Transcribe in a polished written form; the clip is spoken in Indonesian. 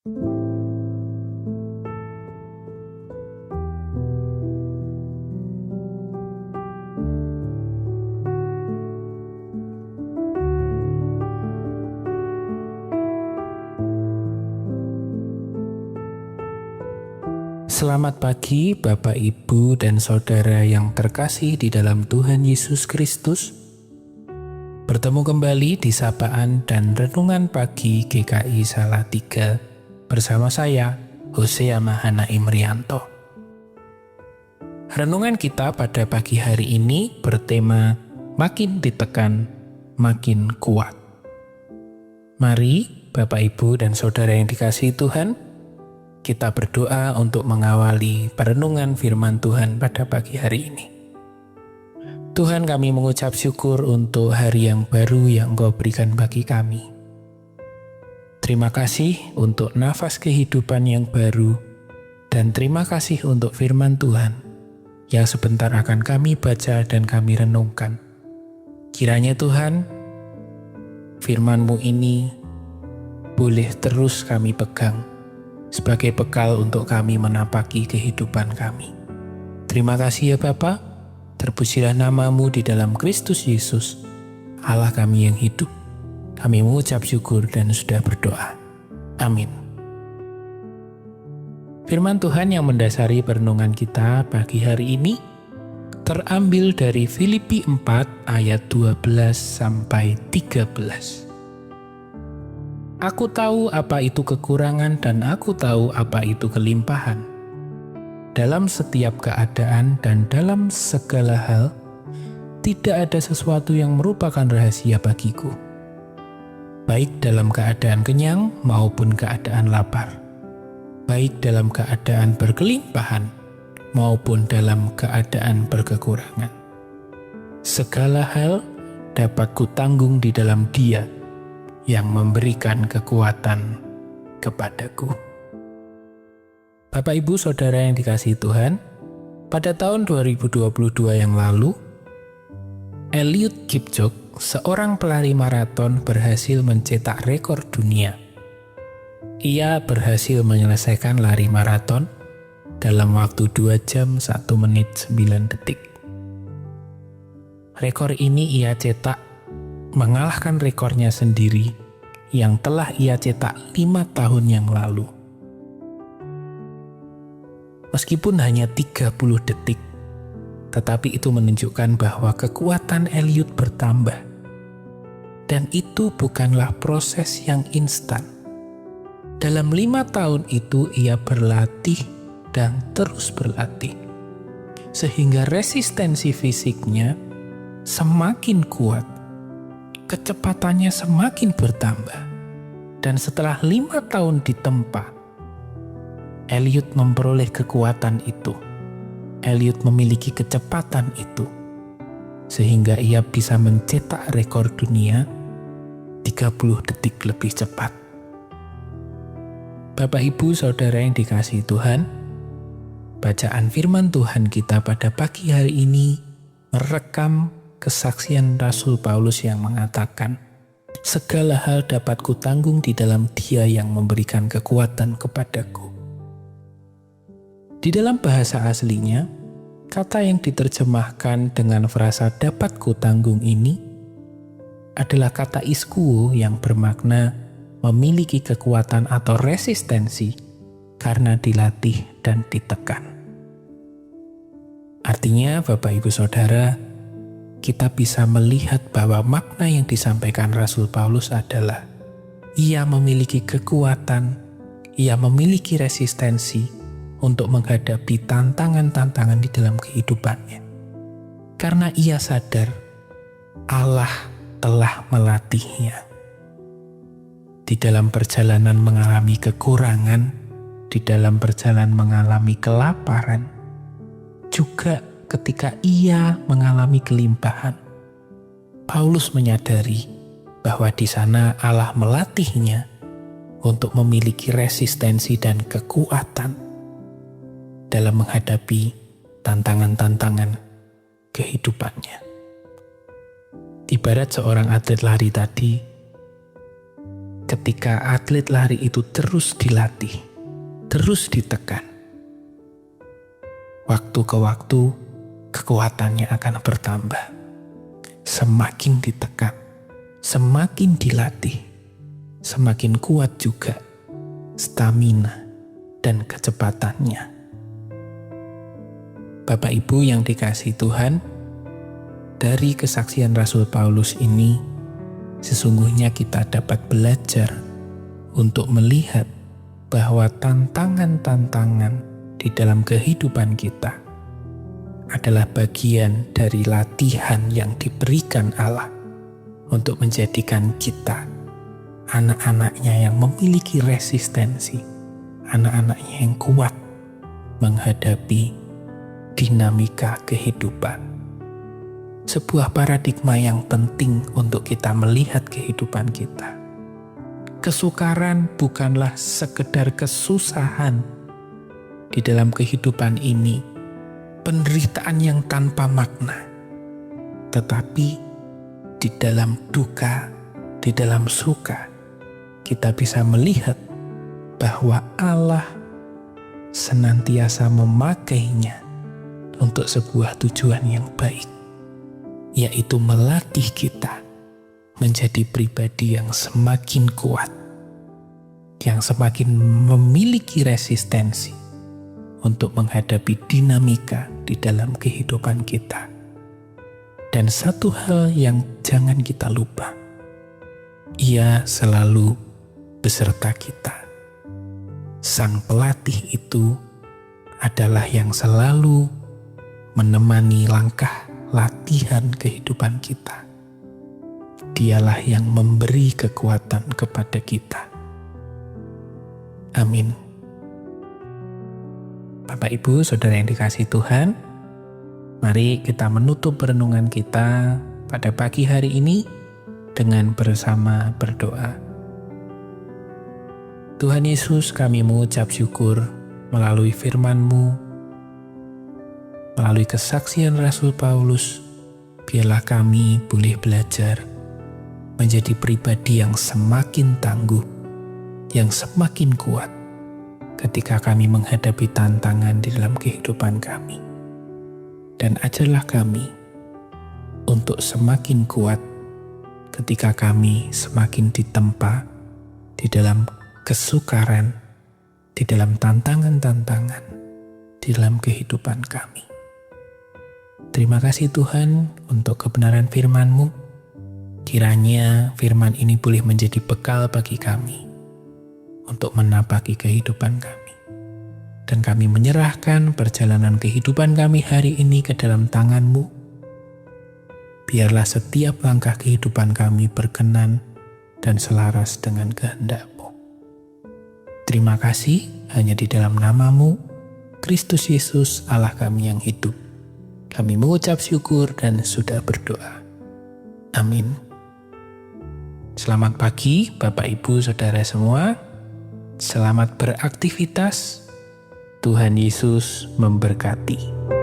Selamat pagi Bapak, Ibu, dan Saudara yang terkasih di dalam Tuhan Yesus Kristus. Bertemu kembali di Sapaan dan Renungan Pagi GKI Salatiga bersama saya, Hosea Mahana Imrianto. Renungan kita pada pagi hari ini bertema Makin Ditekan, Makin Kuat. Mari Bapak, Ibu, dan Saudara yang dikasihi Tuhan, kita berdoa untuk mengawali perenungan firman Tuhan pada pagi hari ini. Tuhan, kami mengucap syukur untuk hari yang baru yang Engkau berikan bagi kami. Terima kasih untuk nafas kehidupan yang baru, dan terima kasih untuk firman Tuhan yang sebentar akan kami baca dan kami renungkan. Kiranya Tuhan, firman-Mu ini boleh terus kami pegang sebagai bekal untuk kami menapaki kehidupan kami. Terima kasih ya Bapa, terpujilah nama-Mu di dalam Kristus Yesus, Allah kami yang hidup. Kami mengucap syukur dan sudah berdoa. Amin. Firman Tuhan yang mendasari perenungan kita pagi hari ini terambil dari Filipi 4 ayat 12-13. Aku tahu apa itu kekurangan dan aku tahu apa itu kelimpahan. Dalam setiap keadaan dan dalam segala hal, tidak ada sesuatu yang merupakan rahasia bagiku. Baik dalam keadaan kenyang maupun keadaan lapar. Baik dalam keadaan berkelimpahan maupun dalam keadaan berkekurangan. Segala hal dapat kutanggung di dalam Dia yang memberikan kekuatan kepadaku. Bapak, Ibu, Saudara yang dikasihi Tuhan, pada tahun 2022 yang lalu, Eliud Kipchoge, seorang pelari maraton, berhasil mencetak rekor dunia. Ia berhasil menyelesaikan lari maraton dalam waktu 2 jam 1 menit 9 detik. Rekor ini ia cetak mengalahkan rekornya sendiri yang telah ia cetak 5 tahun yang lalu. Meskipun hanya 30 detik, tetapi itu menunjukkan bahwa kekuatan Eliud bertambah. Dan itu bukanlah proses yang instan. Dalam 5 tahun itu ia berlatih dan terus berlatih, sehingga resistensi fisiknya semakin kuat. Kecepatannya semakin bertambah, dan setelah 5 tahun ditempa, Eliud memperoleh kekuatan itu. Eliud memiliki kecepatan itu, sehingga ia bisa mencetak rekor dunia 30 detik lebih cepat. Bapak, Ibu, Saudara yang dikasihi Tuhan, bacaan firman Tuhan kita pada pagi hari ini merekam kesaksian Rasul Paulus yang mengatakan, segala hal dapat kutanggung di dalam Dia yang memberikan kekuatan kepadaku. Di dalam bahasa aslinya, kata yang diterjemahkan dengan frasa dapat kutanggung ini adalah kata iskuo yang bermakna memiliki kekuatan atau resistensi karena dilatih dan ditekan. Artinya, Bapak, Ibu, Saudara, kita bisa melihat bahwa makna yang disampaikan Rasul Paulus adalah ia memiliki kekuatan, ia memiliki resistensi untuk menghadapi tantangan-tantangan di dalam kehidupannya. Karena ia sadar Allah telah melatihnya. Di dalam perjalanan mengalami kekurangan, di dalam perjalanan mengalami kelaparan, juga ketika ia mengalami kelimpahan, Paulus menyadari bahwa di sana Allah melatihnya untuk memiliki resistensi dan kekuatan dalam menghadapi tantangan-tantangan kehidupannya. Ibarat seorang atlet lari tadi, ketika atlet lari itu terus dilatih, terus ditekan. Waktu ke waktu, kekuatannya akan bertambah. Semakin ditekan, semakin dilatih, semakin kuat juga stamina dan kecepatannya. Bapak Ibu yang dikasihi Tuhan, dari kesaksian Rasul Paulus ini, sesungguhnya kita dapat belajar untuk melihat bahwa tantangan-tantangan di dalam kehidupan kita adalah bagian dari latihan yang diberikan Allah untuk menjadikan kita anak-anaknya yang memiliki resistensi, anak-anaknya yang kuat menghadapi dinamika kehidupan. Sebuah paradigma yang penting untuk kita melihat kehidupan kita. Kesukaran bukanlah sekedar kesusahan di dalam kehidupan ini, penderitaan yang tanpa makna. Tetapi di dalam duka, di dalam suka, kita bisa melihat bahwa Allah senantiasa memakainya untuk sebuah tujuan yang baik, yaitu melatih kita menjadi pribadi yang semakin kuat, yang semakin memiliki resistensi untuk menghadapi dinamika di dalam kehidupan kita. Dan satu hal yang jangan kita lupa, Ia selalu beserta kita. Sang pelatih itu adalah yang selalu menemani langkah latihan kehidupan kita. Dialah yang memberi kekuatan kepada kita. Amin. Bapak Ibu, Saudara yang dikasihi Tuhan, mari kita menutup renungan kita pada pagi hari ini dengan bersama berdoa. Tuhan Yesus, kami mengucap syukur melalui firman-Mu, melalui kesaksian Rasul Paulus. Biarlah kami boleh belajar menjadi pribadi yang semakin tangguh, yang semakin kuat ketika kami menghadapi tantangan di dalam kehidupan kami. Dan ajarlah kami untuk semakin kuat ketika kami semakin ditempa di dalam kesukaran, di dalam tantangan-tantangan, di dalam kehidupan kami. Terima kasih Tuhan untuk kebenaran firman-Mu. Kiranya firman ini boleh menjadi bekal bagi kami untuk menapaki kehidupan kami. Dan kami menyerahkan perjalanan kehidupan kami hari ini ke dalam tangan-Mu. Biarlah setiap langkah kehidupan kami berkenan dan selaras dengan kehendak-Mu. Terima kasih hanya di dalam nama-Mu, Kristus Yesus Allah kami yang hidup. Kami mengucap syukur dan sudah berdoa. Amin. Selamat pagi Bapak Ibu Saudara semua. Selamat beraktivitas. Tuhan Yesus memberkati.